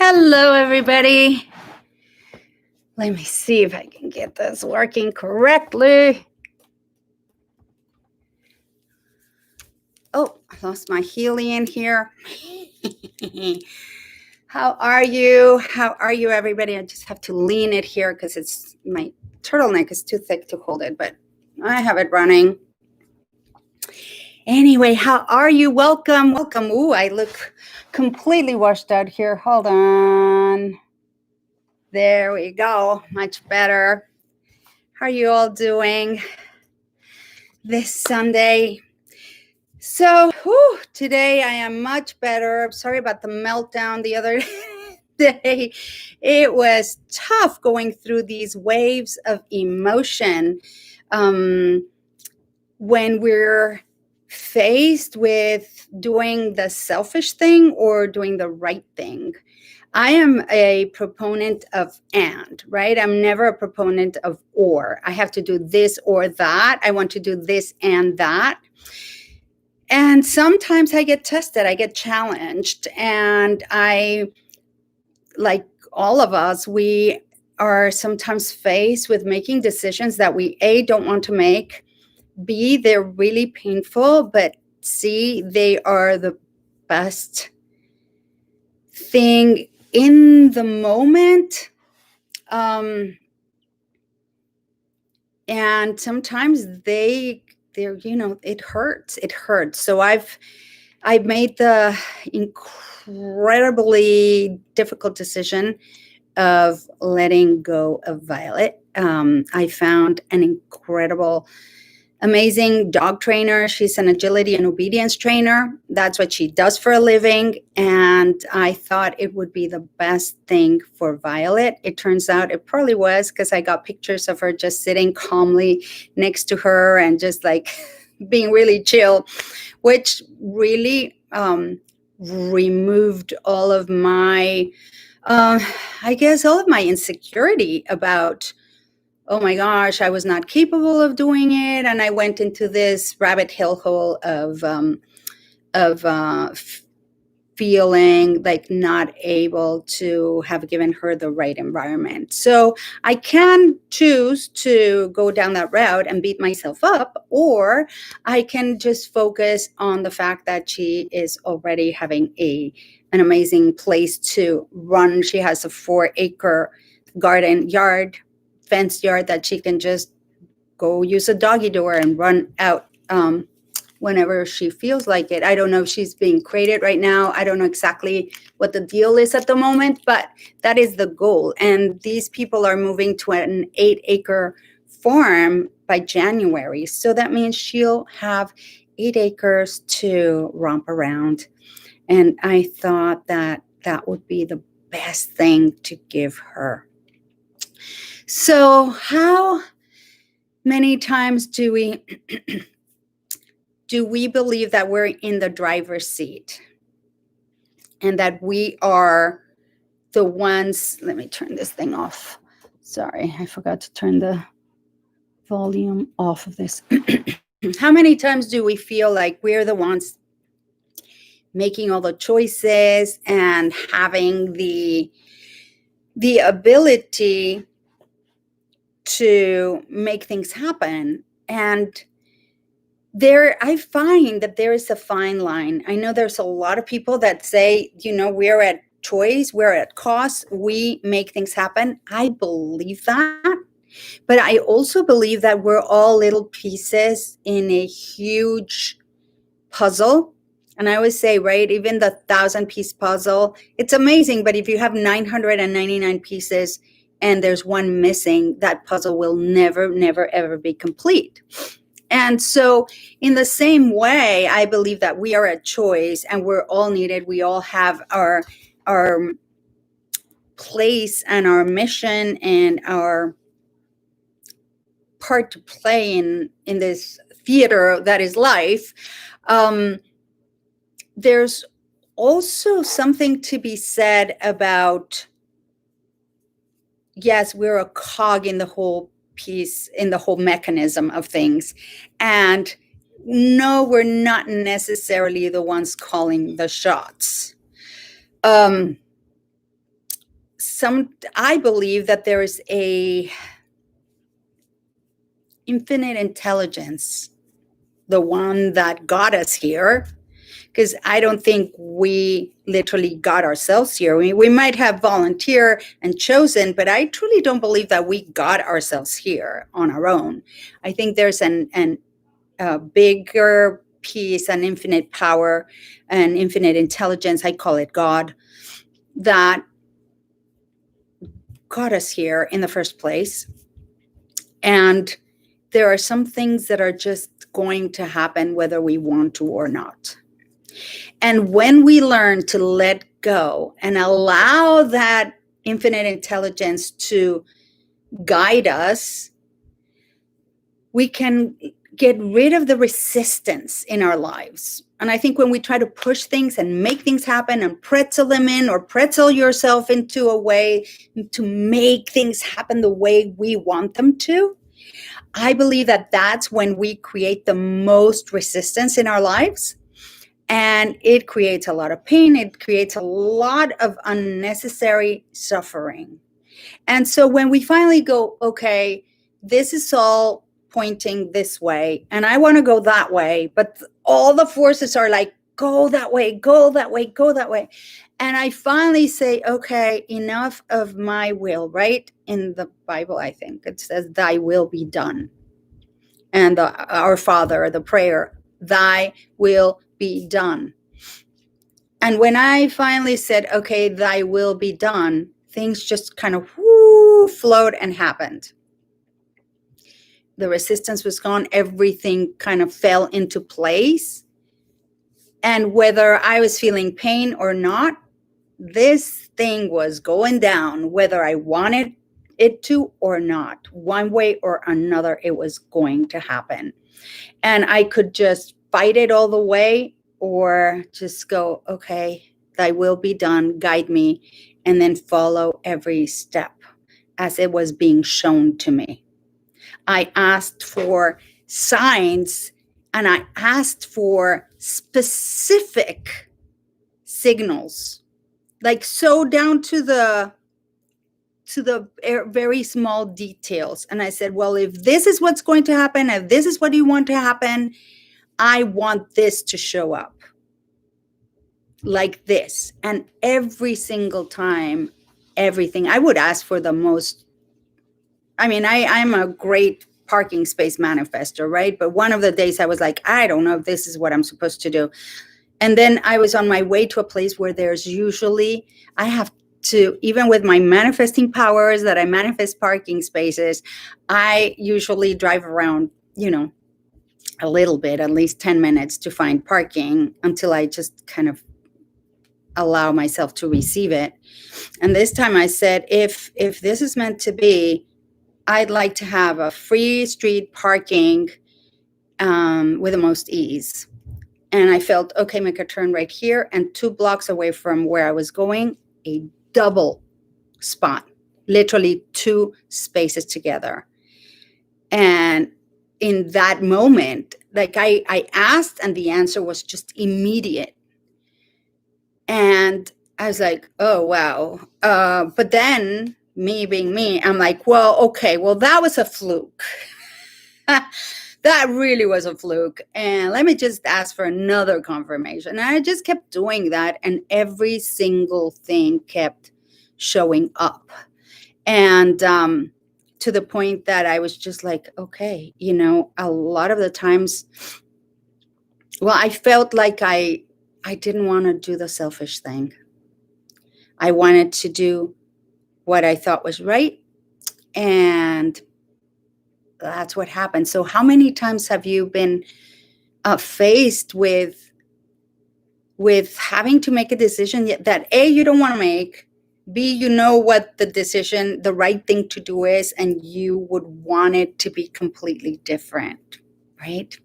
Hello, everybody. Let me see if I can get this working correctly. Oh, I lost my helium here. How are you? How are you, everybody? I just have to lean it here because it's my turtleneck is too thick to hold it, but I have it running. Anyway, how are you? Welcome, welcome. Ooh, I look completely washed out here. Hold on. There we go. Much better. How are you all doing this Sunday? So, today I am much better. Sorry about the meltdown the other day. It was tough going through these waves of emotion when we're faced with doing the selfish thing or doing the right thing. I am a proponent of and, right? I'm never a proponent of or. I have to do this or that. I want to do this and that. And sometimes I get tested, I get challenged, and like all of us, we are sometimes faced with making decisions that we A, don't want to make, B, they're really painful, but C, they are the best thing in the moment. And sometimes they're, it hurts. So I've made the incredibly difficult decision of letting go of Violet. I found an incredible, amazing dog trainer. She's an agility and obedience trainer. That's what she does for a living. And I thought it would be the best thing for Violet. It turns out it probably was, because I got pictures of her just sitting calmly next to her and just like being really chill, which really removed all of my, all of my insecurity about, oh my gosh, I was not capable of doing it. And I went into this rabbit hole of feeling like not able to have given her the right environment. So I can choose to go down that route and beat myself up, or I can just focus on the fact that she is already having an amazing place to run. She has a 4-acre garden yard, fenced yard, that she can just go use a doggy door and run out whenever she feels like it. I don't know if she's being created right now. I don't know exactly what the deal is at the moment, but that is the goal. And these people are moving to an 8-acre farm by January. So that means she'll have 8 acres to romp around. And I thought that that would be the best thing to give her. So how many times do we believe that we're in the driver's seat and that we are the ones? Let me turn this thing off. Sorry, I forgot to turn the volume off of this. How many times do we feel like we're the ones making all the choices and having the ability to make things happen? And I find that there is a fine line. I know there's a lot of people that say, we're at choice, we're at cost, we make things happen. I believe that. But I also believe that we're all little pieces in a huge puzzle. And I always say, right, even the 1,000-piece puzzle, it's amazing. But if you have 999 pieces and there's one missing, that puzzle will never, never, ever be complete. And so in the same way, I believe that we are a choice and we're all needed. We all have our place and our mission and our part to play in this theater that is life. There's also something to be said about, yes, we're a cog in the whole piece, in the whole mechanism of things. And no, we're not necessarily the ones calling the shots. I believe that there is a infinite intelligence, the one that got us here, because I don't think we literally got ourselves here. We might have volunteered and chosen, but I truly don't believe that we got ourselves here on our own. I think there's a bigger piece, an infinite power, an infinite intelligence, I call it God, that got us here in the first place. And there are some things that are just going to happen whether we want to or not. And when we learn to let go and allow that infinite intelligence to guide us, we can get rid of the resistance in our lives. And I think when we try to push things and make things happen and pretzel them in, or pretzel yourself into a way to make things happen the way we want them to, I believe that that's when we create the most resistance in our lives. And it creates a lot of pain. It creates a lot of unnecessary suffering. And so when we finally go, okay, this is all pointing this way, and I want to go that way, but all the forces are like, go that way, go that way, go that way. And I finally say, okay, enough of my will, right? In the Bible, I think it says, thy will be done. And our Father, the prayer, thy will be done. And when I finally said, okay, thy will be done, things just kind of flowed and happened. The resistance was gone. Everything kind of fell into place. And whether I was feeling pain or not, this thing was going down, whether I wanted it to or not. One way or another, it was going to happen. And I could just fight it all the way, or just go, okay, thy will be done, guide me, and then follow every step as it was being shown to me. I asked for signs, and I asked for specific signals, like so down to the very small details. And I said, well, if this is what's going to happen, if this is what you want to happen, I want this to show up like this. And every single time, everything, I would ask for the most. I mean, I'm a great parking space manifester, right? But one of the days I was like, I don't know if this is what I'm supposed to do. And then I was on my way to a place where there's usually, I have to, even with my manifesting powers that I manifest parking spaces, I usually drive around, a little bit, at least 10 minutes to find parking until I just kind of allow myself to receive it. And this time I said, if this is meant to be, I'd like to have a free street parking with the most ease. And I felt, okay, make a turn right here, and 2 blocks away from where I was going, a double spot, literally 2 spaces together. And in that moment, like I asked, and the answer was just immediate. And I was like, oh, wow. But then, me being me, I'm like, well, okay, well, that was a fluke. That really was a fluke. And let me just ask for another confirmation. And I just kept doing that. And every single thing kept showing up. And to the point that I was just like, okay, a lot of the times, well, I felt like I didn't want to do the selfish thing. I wanted to do what I thought was right. And that's what happened. So how many times have you been faced with having to make a decision that A, you don't want to make, B, you know what the right thing to do is, and you would want it to be completely different, right?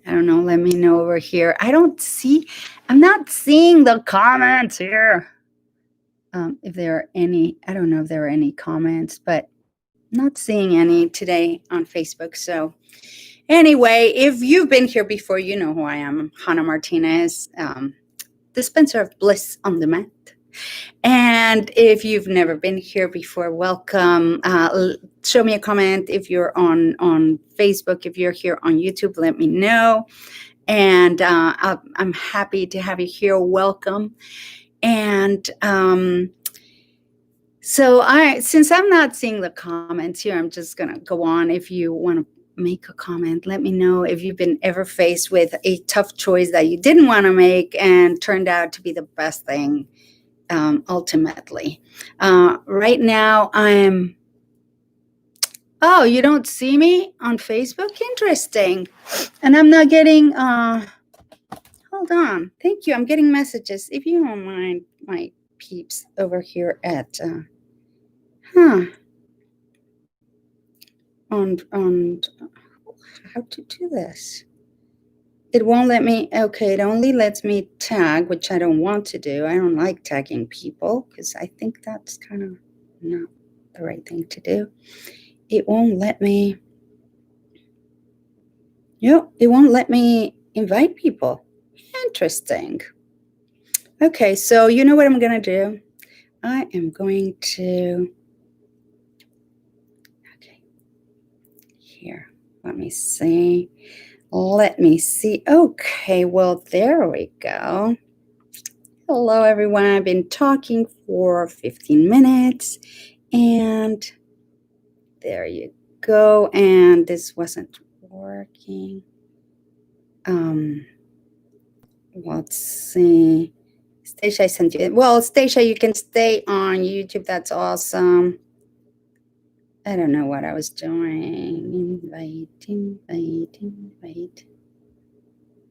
I don't know. Let me know over here. I'm not seeing the comments here. If there are any, I don't know if there are any comments, but not seeing any today on Facebook. So anyway, if you've been here before, you know who I am. Hannah Martinez, dispenser of bliss on demand. And if you've never been here before, welcome. Show me a comment if you're on Facebook. If you're here on YouTube, let me know. And I'm happy to have you here. Welcome. And since I'm not seeing the comments here, I'm just gonna go on. If you want to make a comment, let me know if you've been ever faced with a tough choice that you didn't want to make and turned out to be the best thing ultimately. Right now oh, you don't see me on Facebook? Interesting. And I'm not getting, hold on. Thank you. I'm getting messages. If you don't mind, my peeps over here at, on how to do this. It won't let me, okay, it only lets me tag, which I don't want to do. I don't like tagging people because I think that's kind of not the right thing to do. It won't let me, it won't let me invite people. Interesting. Okay, so you know what I'm going to do? I am going to, okay, here, let me see. Okay, well, there we go. Hello, everyone. I've been talking for 15 minutes, and there you go. And this wasn't working. Let's see. Stacia, I sent you. Well, Stacia, you can stay on YouTube. That's awesome. I don't know what I was doing. Invite.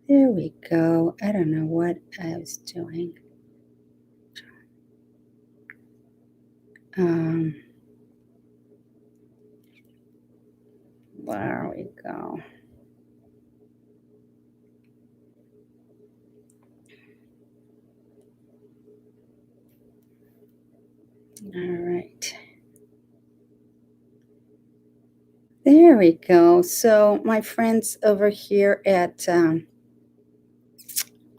There we go. I don't know what I was doing. There we go. All right. There we go. So my friends over here at on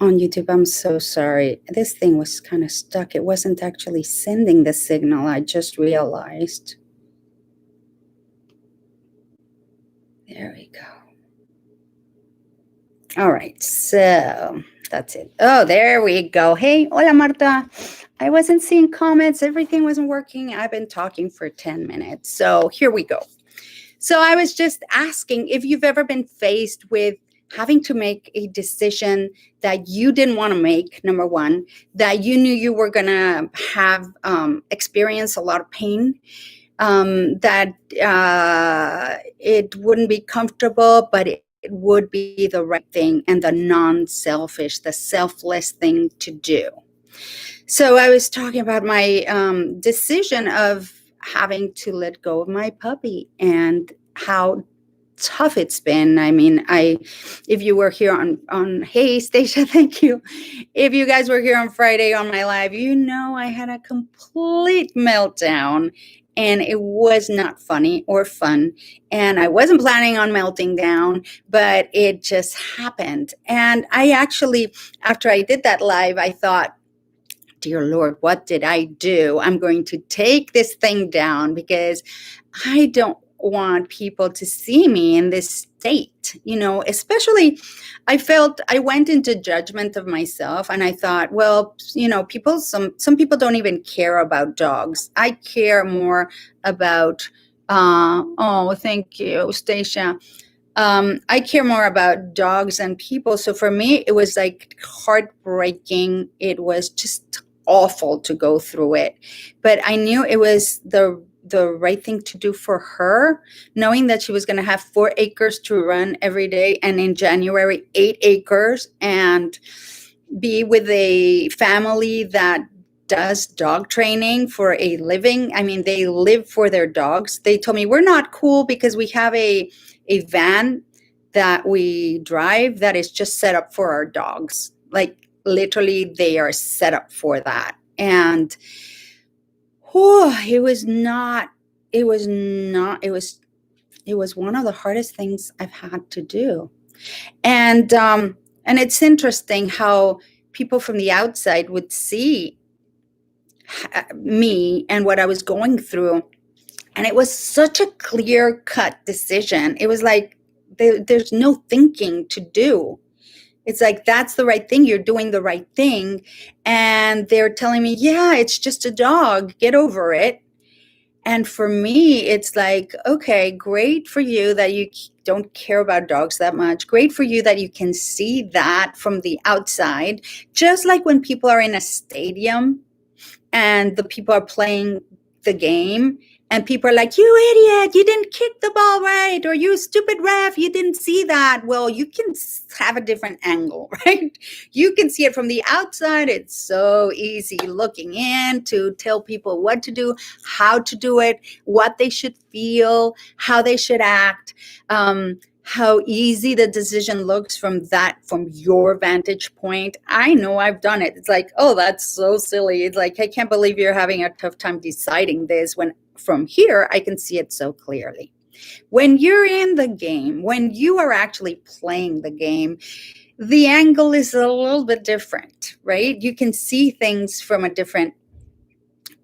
YouTube, I'm so sorry. This thing was kind of stuck. It wasn't actually sending the signal. I just realized. There we go. All right, so that's it. Oh, there we go. Hey, hola, Marta. I wasn't seeing comments. Everything wasn't working. I've been talking for 10 minutes. So here we go. So I was just asking if you've ever been faced with having to make a decision that you didn't want to make, number one, that you knew you were going to have experience a lot of pain, that it wouldn't be comfortable, but it would be the right thing and the non-selfish, the selfless thing to do. So I was talking about my decision of having to let go of my puppy and how tough it's been. I mean, if you were here on hey, Stacia, thank you. If you guys were here on Friday on my live, you know I had a complete meltdown. And it was not funny or fun. And I wasn't planning on melting down, but it just happened. And I actually, after I did that live, I thought, dear Lord, what did I do? I'm going to take this thing down because I don't want people to see me in this state, especially I went into judgment of myself, and I thought, well, some people don't even care about dogs. I care more about, oh, thank you, Stacia. I care more about dogs and people. So for me, it was like heartbreaking. It was just awful to go through it. But I knew it was the right thing to do for her, knowing that she was going to have 4 acres to run every day, and in January 8 acres, and be with a family that does dog training for a living. I mean, they live for their dogs. They told me, we're not cool because we have a van that we drive that is just set up for our dogs. Like literally they are set up for that. And it was one of the hardest things I've had to do. And it's interesting how people from the outside would see me and what I was going through. And it was such a clear cut decision. It was like, there's no thinking to do. It's like, that's the right thing. You're doing the right thing. And they're telling me, yeah, it's just a dog. Get over it. And for me, it's like, okay, great for you that you don't care about dogs that much. Great for you that you can see that from the outside. Just like when people are in a stadium and the people are playing the game and people are like, you idiot, you didn't kick the ball right, or you stupid ref, you didn't see that. Well, you can have a different angle, right? You can see it from the outside. It's so easy looking in to tell people what to do, how to do it, what they should feel, how they should act, how easy the decision looks from your vantage point. I know I've done it. It's like, oh, that's so silly. It's like, I can't believe you're having a tough time deciding this, when from here I can see it so clearly. When you're in the game, when you are actually playing the game, the angle is a little bit different, right? You can see things from a different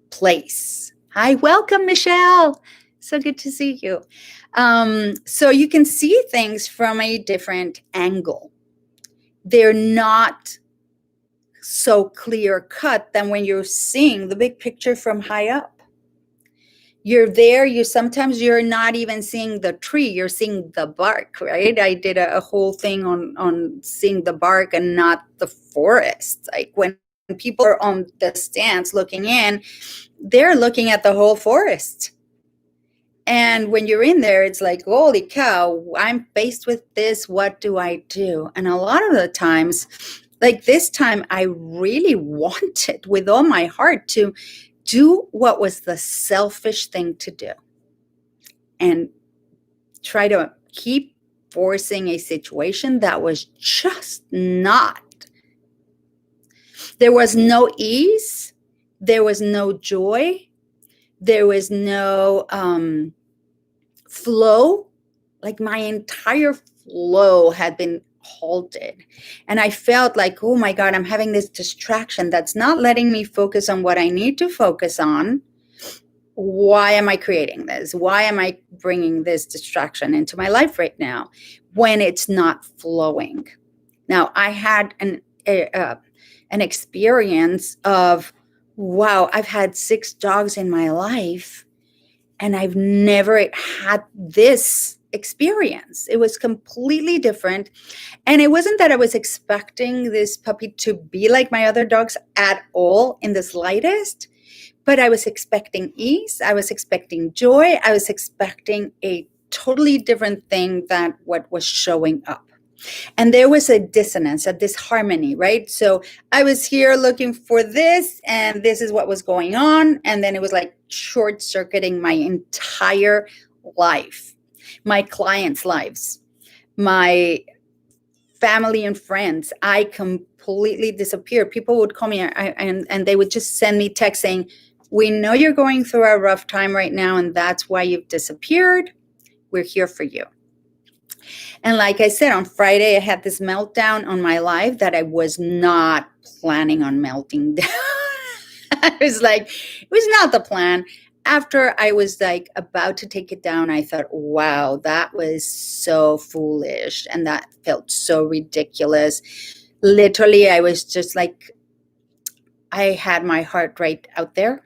place. Hi, welcome, Michelle. So good to see you. So you can see things from a different angle. They're not so clear cut than when you're seeing the big picture from high up. You're there, sometimes you're not even seeing the tree, you're seeing the bark, right? I did a whole thing on seeing the bark and not the forest. Like when people are on the stands looking in, they're looking at the whole forest. And when you're in there, it's like, holy cow, I'm faced with this. What do I do? And a lot of the times, like this time, I really wanted with all my heart to do what was the selfish thing to do and try to keep forcing a situation that was just not. There was no ease. There was no joy. There was no flow. Like my entire flow had been halted. And I felt like, oh my God, I'm having this distraction that's not letting me focus on what I need to focus on. Why am I creating this? Why am I bringing this distraction into my life right now when it's not flowing? Now, I had an experience of, wow, I've had 6 dogs in my life and I've never had this experience. It was completely different. And it wasn't that I was expecting this puppy to be like my other dogs at all in the slightest, but I was expecting ease. I was expecting joy. I was expecting a totally different thing than what was showing up. And there was a dissonance, a disharmony, right? So I was here looking for this, and this is what was going on. And then it was like short-circuiting my entire life, my clients' lives, my family and friends. I completely disappeared. People would call me and they would just send me text saying, we know you're going through a rough time right now, and that's why you've disappeared. We're here for you. And like I said, on Friday, I had this meltdown on my life that I was not planning on melting down. I was like, it was not the plan. After I was like about to take it down, I thought, wow, that was so foolish. And that felt so ridiculous. Literally, I was just like, I had my heart right out there.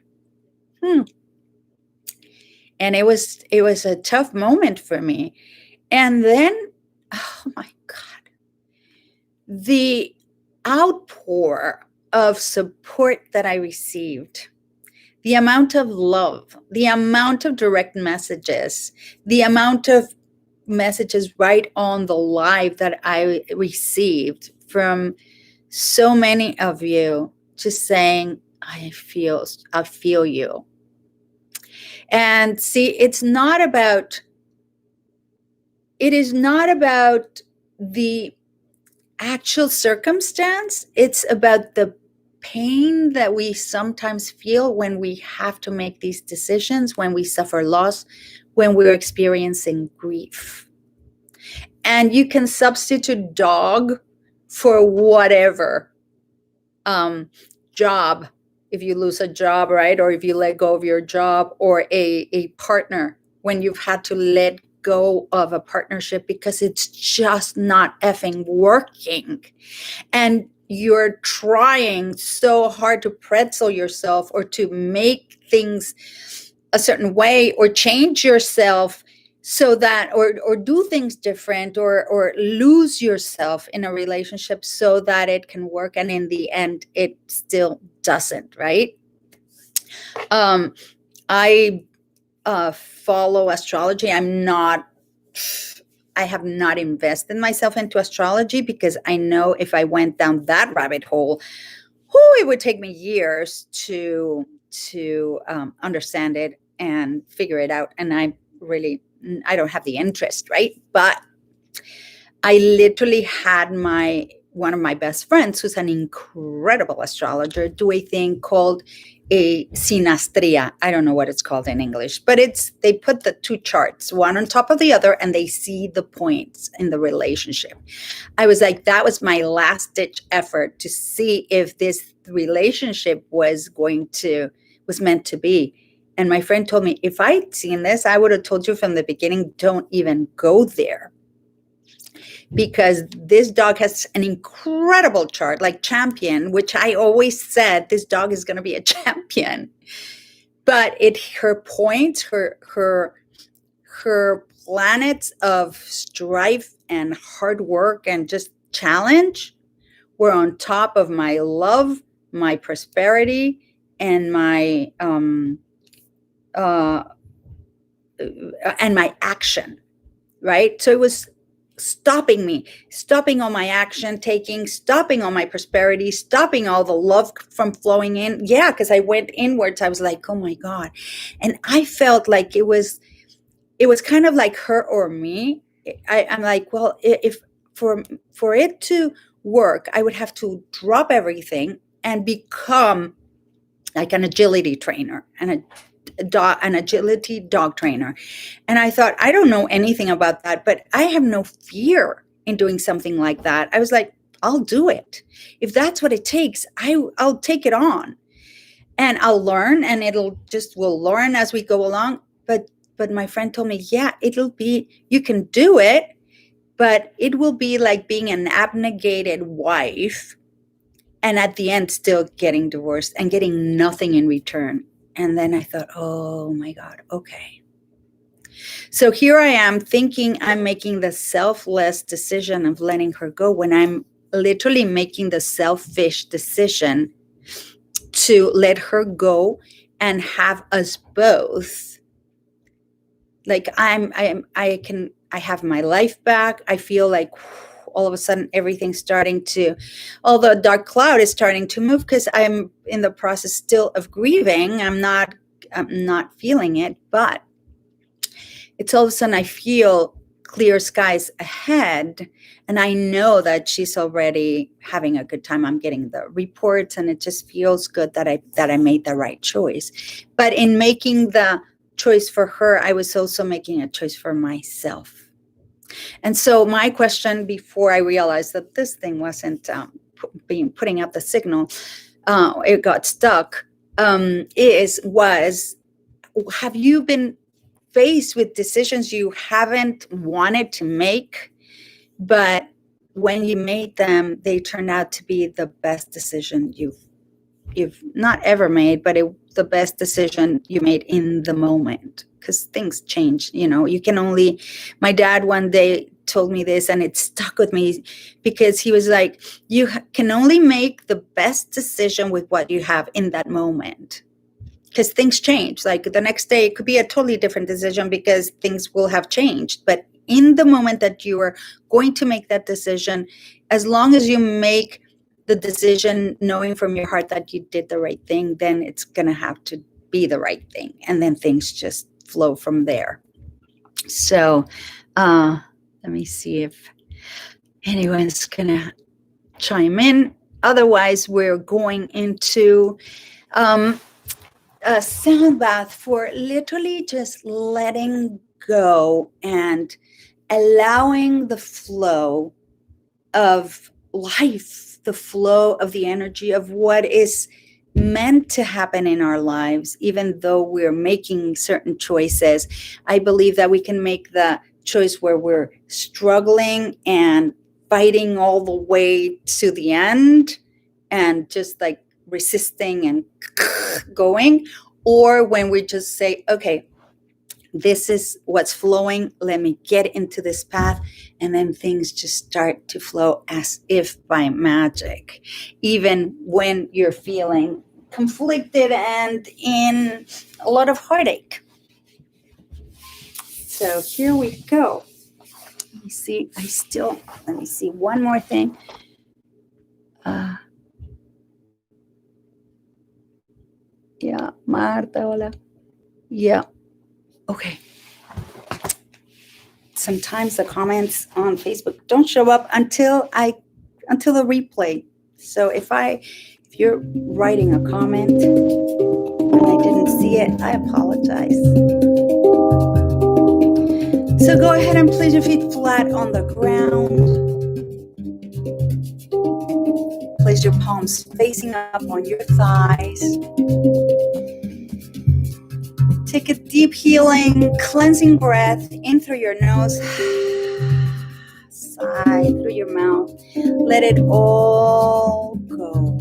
And it was a tough moment for me. And then, oh my God, the outpour of support that I received, the amount of love, the amount of direct messages, the amount of messages right on the live that I received from so many of you just saying, I feel you. And see, it is not about the actual circumstance. It's about the pain that we sometimes feel when we have to make these decisions, when we suffer loss, when we're experiencing grief. And you can substitute dog for whatever job if you lose a job, right? Or if you let go of your job, or a partner, when you've had to let go of a partnership because it's just not effing working. And you're trying so hard to pretzel yourself, or to make things a certain way, or change yourself so that, or do things different, or lose yourself in a relationship so that it can work, and in the end it still doesn't, right? I follow astrology. I have not invested myself into astrology, because I know if I went down that rabbit hole, it would take me years to understand it and figure it out. And I don't have the interest, right? But I literally had one of my best friends, who's an incredible astrologer, do a thing called a synastria. I don't know what it's called in English, but they put the two charts, one on top of the other, and they see the points in the relationship. I was like, that was my last ditch effort to see if this relationship was meant to be. And my friend told me, if I'd seen this, I would have told you from the beginning, don't even go there. Because this dog has an incredible chart, like champion, which I always said this dog is going to be a champion. But her points, her planets of strife and hard work and just challenge were on top of my love, my prosperity, and my action, right? So it was stopping all my action taking, stopping all my prosperity, stopping all the love from flowing in. Yeah, because I went inwards. I was like, oh my God. And I felt like it was kind of like her or me. I'm like, well, if for it to work, I would have to drop everything and become like an agility trainer and an agility dog trainer. And I thought, I don't know anything about that, but I have no fear in doing something like that. I was like, I'll do it. If that's what it takes, I'll take it on, and I'll learn, and we'll learn as we go along. But my friend told me, yeah, you can do it, but it will be like being an abnegated wife, and at the end still getting divorced and getting nothing in return. And then I thought, oh my God, okay. So here I am thinking I'm making the selfless decision of letting her go, when I'm literally making the selfish decision to let her go and have us both. Like I have my life back. I feel like all of a sudden all the dark cloud is starting to move, because I'm in the process still of grieving. I'm not feeling it, but it's all of a sudden I feel clear skies ahead, and I know that she's already having a good time. I'm getting the reports, and it just feels good that I made the right choice. But in making the choice for her, I was also making a choice for myself. And so my question, before I realized that this thing wasn't putting out the signal, it got stuck, was, have you been faced with decisions you haven't wanted to make, but when you made them, they turned out to be the best decision you've not ever made, but the best decision you made in the moment? Because things change, my dad one day told me this, and it stuck with me, because he was like, you can only make the best decision with what you have in that moment, because things change. Like the next day, it could be a totally different decision, because things will have changed. But in the moment that you are going to make that decision, as long as you make the decision knowing from your heart that you did the right thing, then it's going to have to be the right thing. And then things just flow from there. So let me see if anyone's going to chime in. Otherwise, we're going into a sound bath for literally just letting go and allowing the flow of life, the flow of the energy of what is meant to happen in our lives, even though we're making certain choices. I believe that we can make the choice where we're struggling and fighting all the way to the end and just like resisting and going, or when we just say, okay, this is what's flowing, let me get into this path, and then things just start to flow as if by magic, even when you're feeling conflicted and in a lot of heartache. So here we go. Let me see, let me see one more thing. Yeah, Marta, hola. Yeah, okay. Sometimes the comments on Facebook don't show up until the replay. So if you're writing a comment and I didn't see it, I apologize. So go ahead and place your feet flat on the ground. Place your palms facing up on your thighs. Take a deep healing, cleansing breath in through your nose. Sigh through your mouth. Let it all go.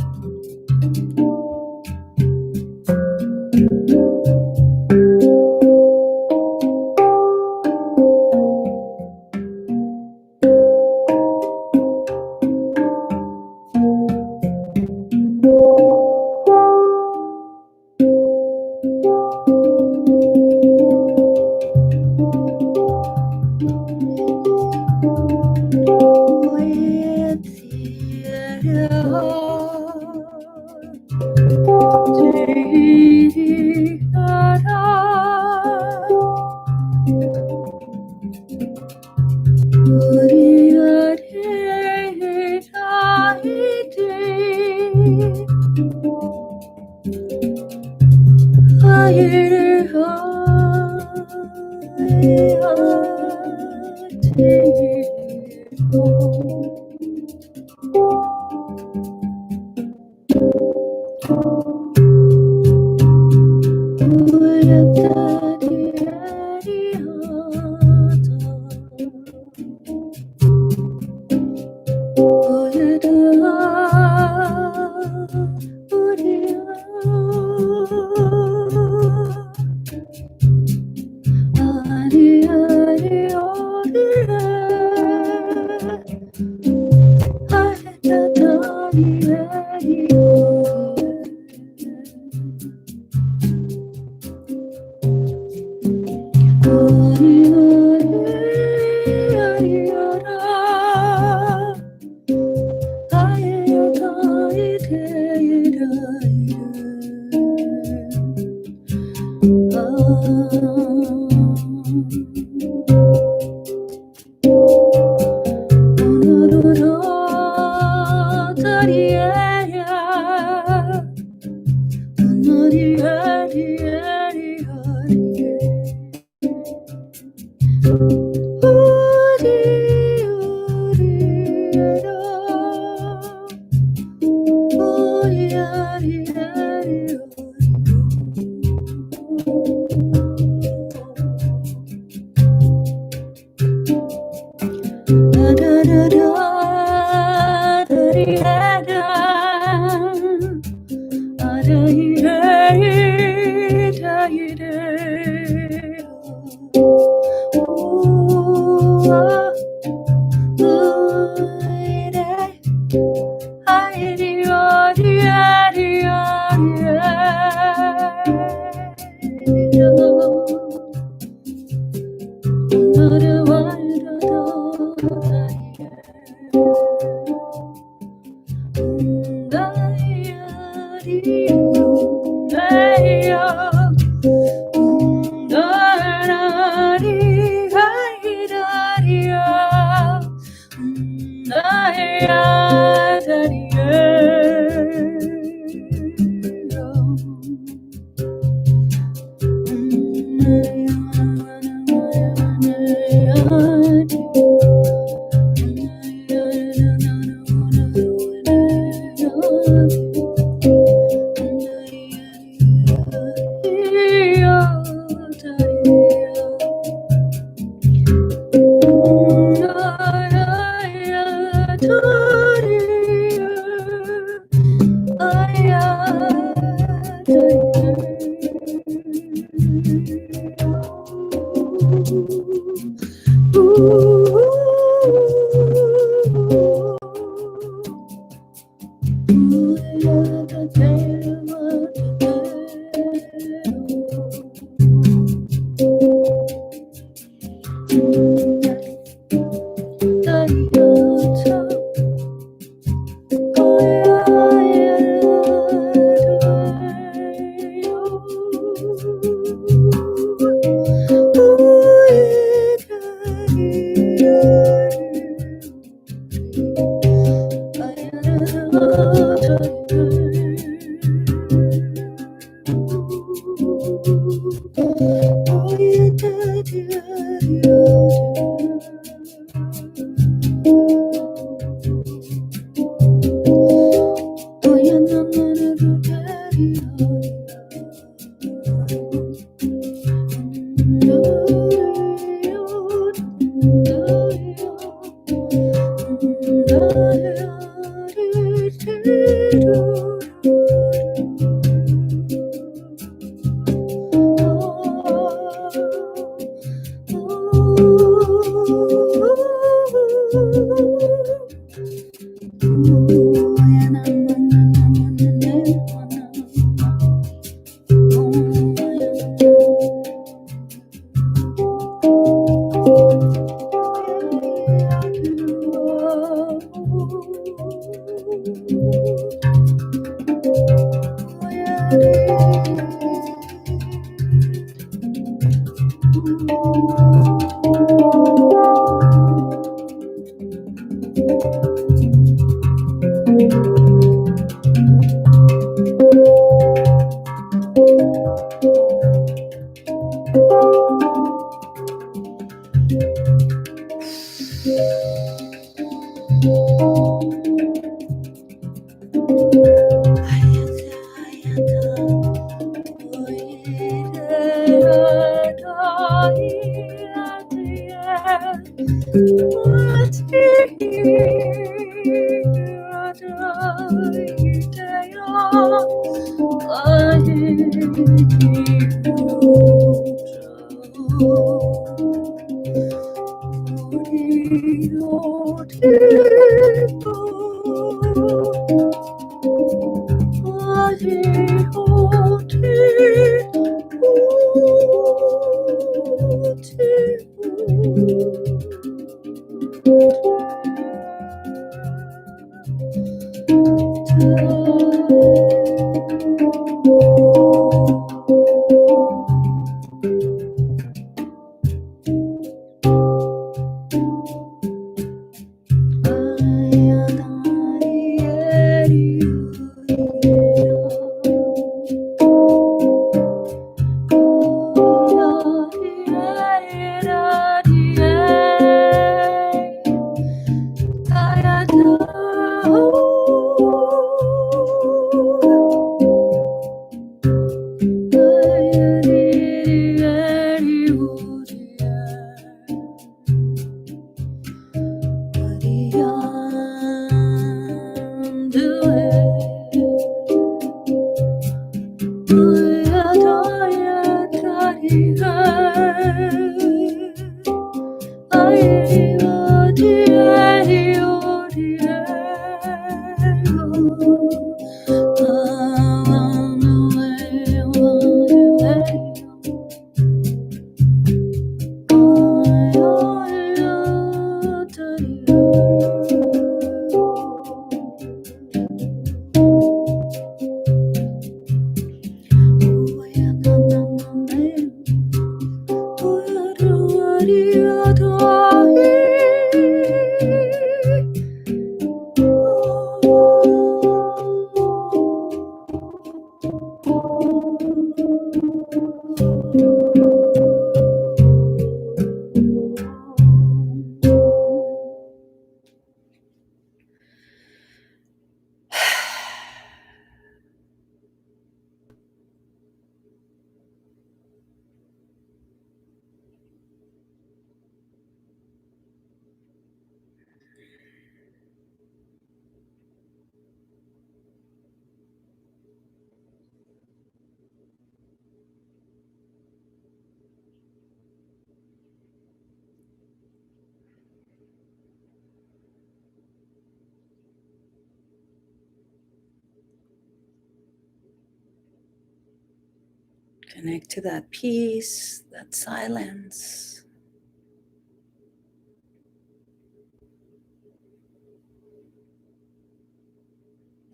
Connect to that peace, that silence.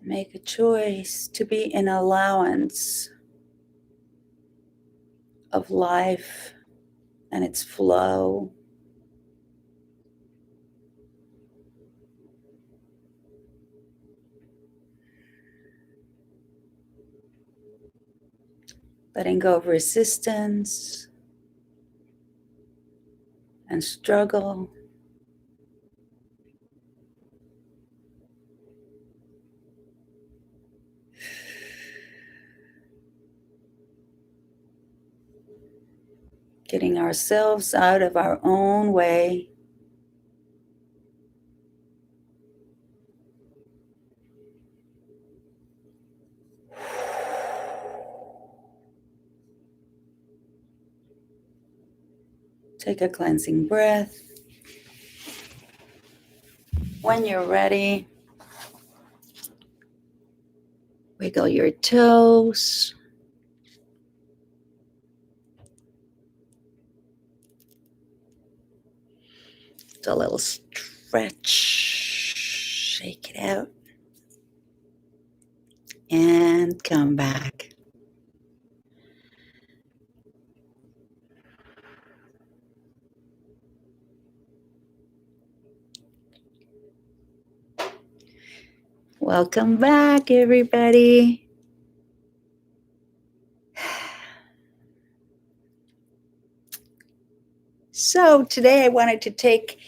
Make a choice to be in allowance of life and its flow. Letting go of resistance and struggle. Getting ourselves out of our own way. Take a cleansing breath. When you're ready, wiggle your toes. Do a little stretch. Shake it out. And come back. Welcome back, everybody. So today I wanted to take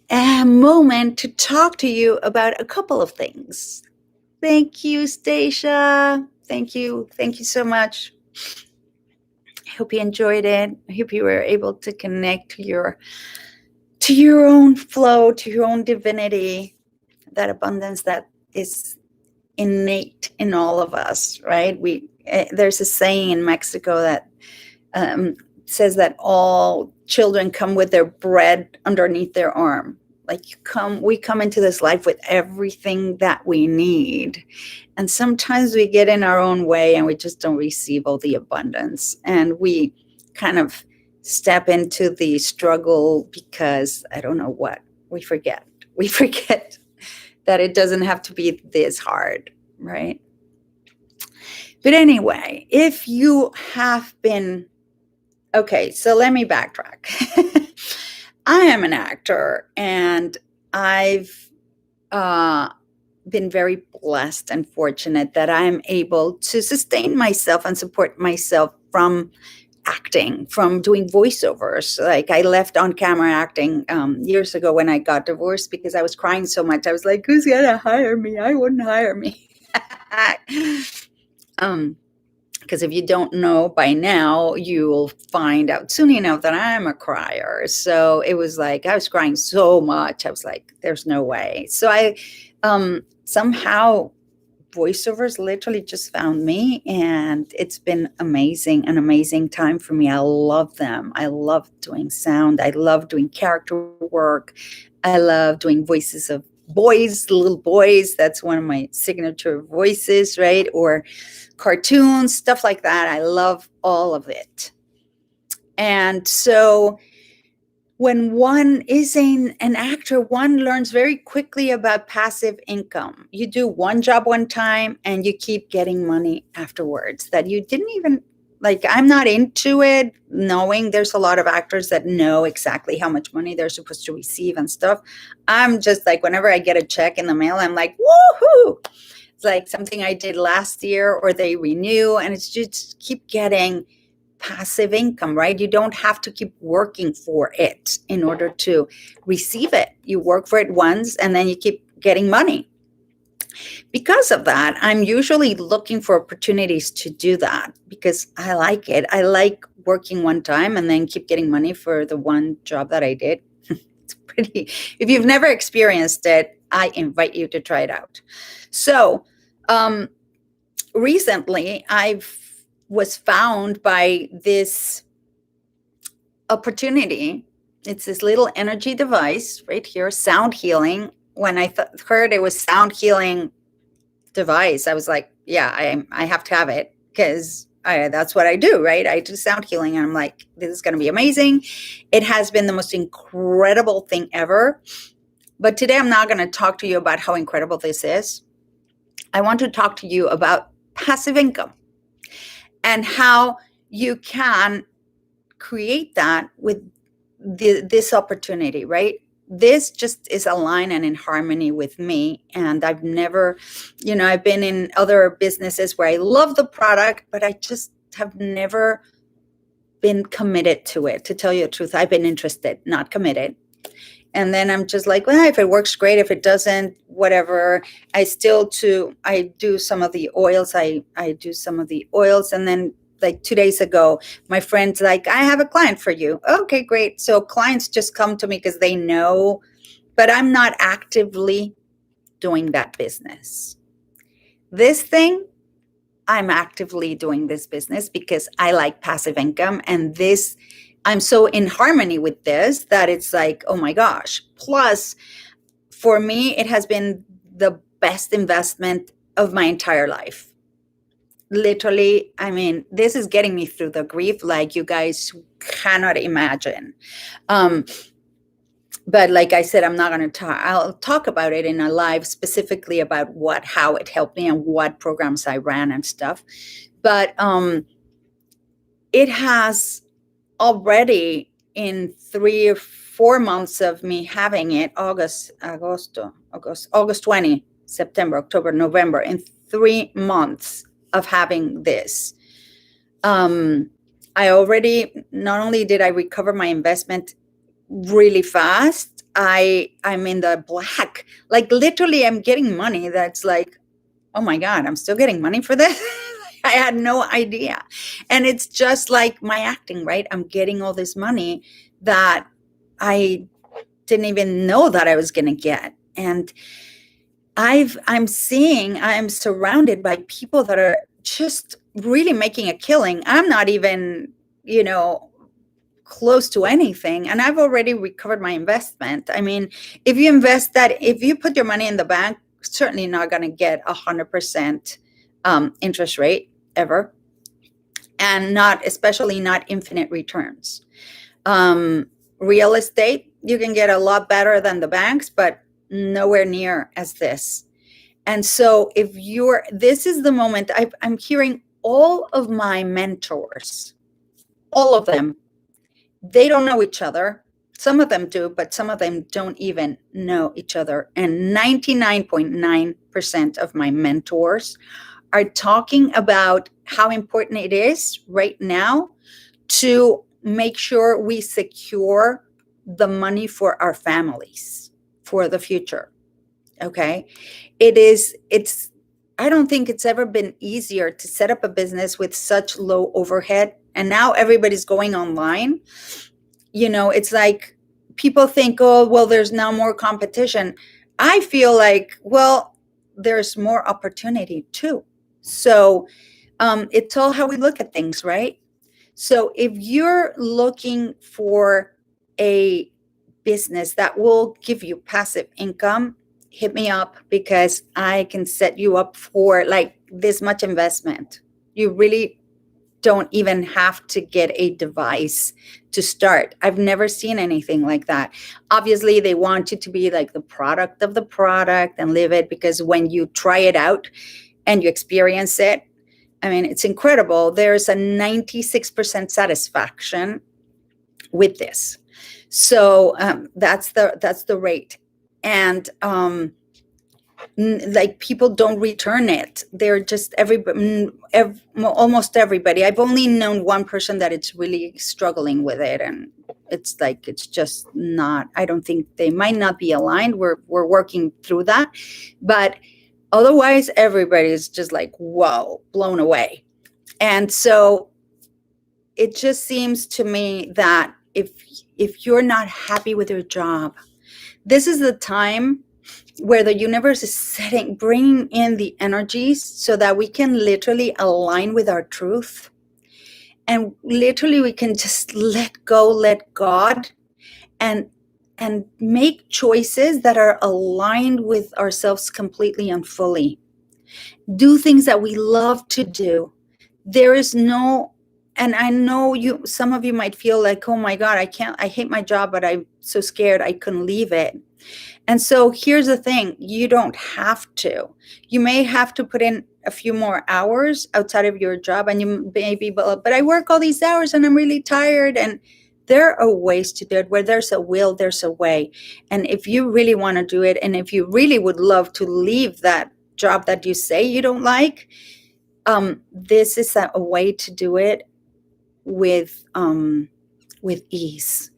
a moment to talk to you about a couple of things. Thank you, Stacia. Thank you. Thank you so much. I hope you enjoyed it. I hope you were able to connect to your own flow, to your own divinity, that abundance that is innate in all of us, right? There's a saying in Mexico that says that all children come with their bread underneath their arm. Like we come into this life with everything that we need. And sometimes we get in our own way and we just don't receive all the abundance. And we kind of step into the struggle because I don't know what, we forget that it doesn't have to be this hard, right? But anyway, if you have been, okay, so let me backtrack. I am an actor and I've been very blessed and fortunate that I'm able to sustain myself and support myself from acting, from doing voiceovers. Like I left on camera acting years ago when I got divorced because I was crying so much. I was like, who's gonna hire me? I wouldn't hire me. Because if you don't know by now, you'll find out soon enough that I'm a crier. So it was like, I was crying so much. I was like, there's no way. So I somehow voiceovers literally just found me, and it's been amazing, an amazing time for me. I love them. I love doing sound. I love doing character work. I love doing voices of boys, little boys. That's one of my signature voices, right? Or cartoons, stuff like that. I love all of it. And so when one is an actor, one learns very quickly about passive income. You do one job one time and you keep getting money afterwards that you didn't even, like, I'm not into it, knowing there's a lot of actors that know exactly how much money they're supposed to receive and stuff. I'm just like, whenever I get a check in the mail, I'm like, woohoo! It's like something I did last year, or they renew, and it's just keep getting passive income, right? You don't have to keep working for it in order to receive it. You work for it once and then you keep getting money. Because of that, I'm usually looking for opportunities to do that because I like it. I like working one time and then keep getting money for the one job that I did. It's pretty, if you've never experienced it, I invite you to try it out. So recently I was found by this opportunity. It's this little energy device right here, sound healing. When I heard it was sound healing device, I was like, yeah, I have to have it, because that's what I do, right? I do sound healing, and I'm like, this is going to be amazing. It has been the most incredible thing ever. But today I'm not going to talk to you about how incredible this is. I want to talk to you about passive income and how you can create that with this opportunity, right? This just is aligned and in harmony with me. And I've never, I've been in other businesses where I love the product, but I just have never been committed to it. To tell you the truth, I've been interested, not committed. And then I'm just like, well, if it works, great. If it doesn't, whatever. I do some of the oils. I do some of the oils. And then like 2 days ago, my friend's like, I have a client for you. Okay, great. So clients just come to me because they know, but I'm not actively doing that business. This thing, I'm actively doing this business because I like passive income, and I'm so in harmony with this that it's like, oh my gosh. Plus, for me, it has been the best investment of my entire life. Literally, I mean, this is getting me through the grief like you guys cannot imagine. But like I said, I'm not going to talk. I'll talk about it in a live specifically about how it helped me and what programs I ran and stuff. But it has already, in 3 or 4 months of me having it, August 20, September, October, November, in 3 months of having this, I already, not only did I recover my investment really fast, I'm in the black. Like literally I'm getting money that's like, oh my God, I'm still getting money for this. I had no idea. And it's just like my acting, right? I'm getting all this money that I didn't even know that I was going to get. And I'm surrounded by people that are just really making a killing. I'm not even, close to anything. And I've already recovered my investment. I mean, if you put your money in the bank, certainly not going to get 100% interest rate ever. And especially not infinite returns. Real estate, you can get a lot better than the banks, but nowhere near as this. And so this is the moment I'm hearing all of my mentors, all of them, they don't know each other. Some of them do, but some of them don't even know each other. And 99.9% of my mentors are talking about how important it is right now to make sure we secure the money for our families for the future. Okay. I don't think it's ever been easier to set up a business with such low overhead. And now everybody's going online. It's like people think, oh, well, there's now more competition. I feel like, well, there's more opportunity too. So it's all how we look at things, right? So if you're looking for a business that will give you passive income, hit me up because I can set you up for like this much investment. You really don't even have to get a device to start. I've never seen anything like that. Obviously, they want you to be like the product of the product and live it, because when you try it out and you experience it, I mean, it's incredible. There's a 96% satisfaction with this. So that's the rate. And like people don't return it. They're just almost everybody. I've only known one person that it's really struggling with it, and it's just not. I don't think they might not be aligned. We're working through that, but otherwise everybody's just like, whoa, blown away. And so it just seems to me that if you're not happy with your job, this is the time where the universe is bringing in the energies so that we can literally align with our truth. And literally we can just let go, let God, and make choices that are aligned with ourselves completely and fully. Do things that we love to do. there is no, and I know some of you might feel like, oh my God, I hate my job, but I'm so scared I couldn't leave it. And so here's the thing, you don't have to. You may have to put in a few more hours outside of your job, and you may be, but I work all these hours and I'm really tired. And there are ways to do it. Where there's a will, there's a way. And if you really want to do it, and if you really would love to leave that job that you say you don't like, this is a way to do it with ease,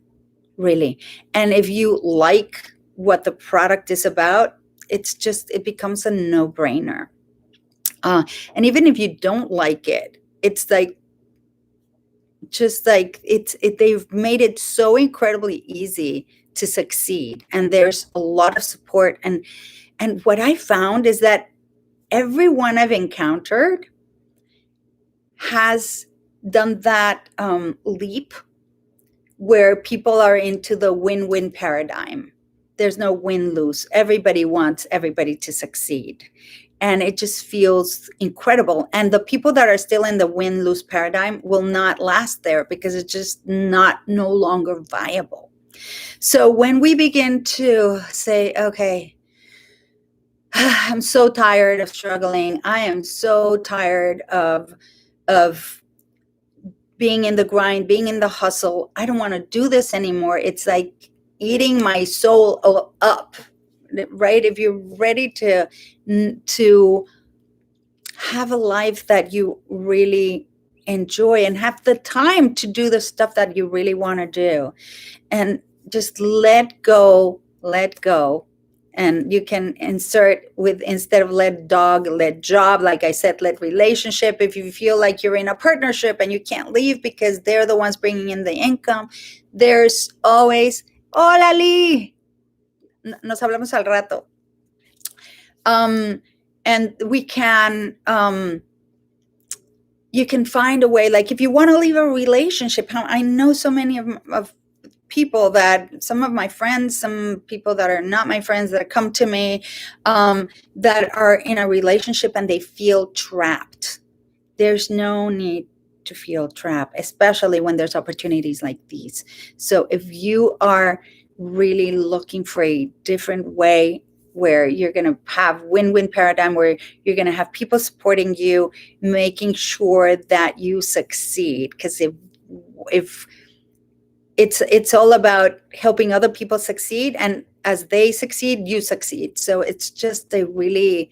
really. And if you like what the product is about, it becomes a no-brainer. And even if you don't like it, it's like, just like they've made it so incredibly easy to succeed, and there's a lot of support. And what I found is that everyone I've encountered has done that leap where people are into the win-win paradigm. There's no win-lose. Everybody wants everybody to succeed. And it just feels incredible. And the people that are still in the win-lose paradigm will not last there, because it's just no longer viable. So when we begin to say, okay, I'm so tired of struggling. I am so tired of being in the grind, being in the hustle. I don't want to do this anymore. It's like eating my soul up, right? If you're ready to have a life that you really enjoy and have the time to do the stuff that you really want to do, and just let go. And you can insert with, instead of let dog, let job, like I said, let relationship. If you feel like you're in a partnership and you can't leave because they're the ones bringing in the income, there's always, hola Lee, nos hablamos al rato. And we can, you can find a way, like if you want to leave a relationship, I know so many of people, that some of my friends, some people that are not my friends, that come to me, that are in a relationship and they feel trapped. There's no need to feel trapped, especially when there's opportunities like these. So if you are really looking for a different way, where you're going to have win-win paradigm, where you're going to have people supporting you, making sure that you succeed, because if it's all about helping other people succeed, and as they succeed, you succeed. So it's just a really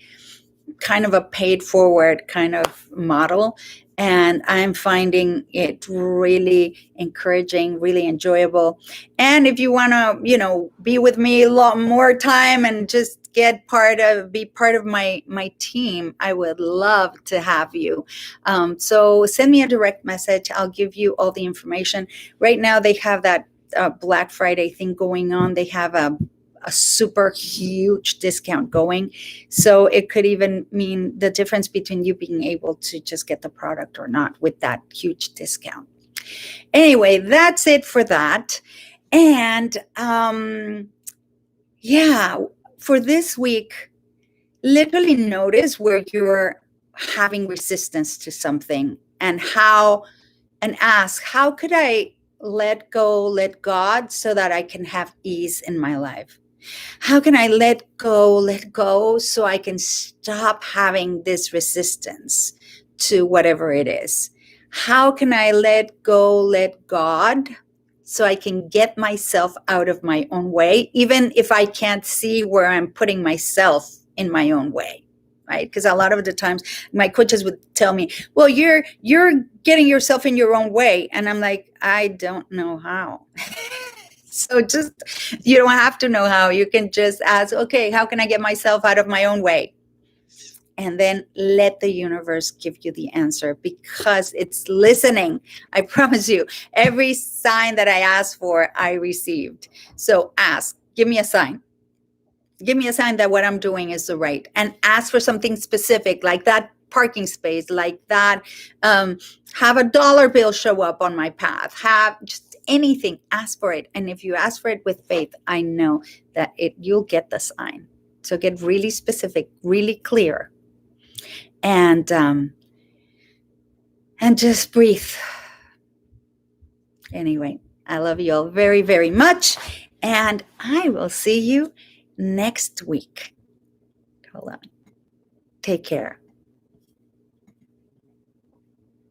kind of a paid forward kind of model. And I'm finding it really encouraging, really enjoyable. And if you want to, be with me a lot more time and just be part of my team, I would love to have you. So send me a direct message. I'll give you all the information. Right now they have that Black Friday thing going on. They have a super huge discount going. So it could even mean the difference between you being able to just get the product or not with that huge discount. Anyway, that's it for that. And for this week, literally notice where you're having resistance to something, and ask, how could I let go, let God, so that I can have ease in my life? How can I let go so I can stop having this resistance to whatever it is? How can I let go, let God, so I can get myself out of my own way, even if I can't see where I'm putting myself in my own way, right? Because a lot of the times my coaches would tell me, well, you're getting yourself in your own way. And I'm like, I don't know how. So just, you don't have to know how. You can just ask, okay, how can I get myself out of my own way? And then let the universe give you the answer, because it's listening. I promise you, every sign that I asked for, I received. So ask, give me a sign. Give me a sign that what I'm doing is the right. And ask for something specific, like that parking space, like that, have a dollar bill show up on my path, have just anything, ask for it. And if you ask for it with faith, I know that you'll get the sign. So get really specific, really clear. And and just breathe. Anyway, I love you all very, very much, and I will see you next week. Hold on. Take care.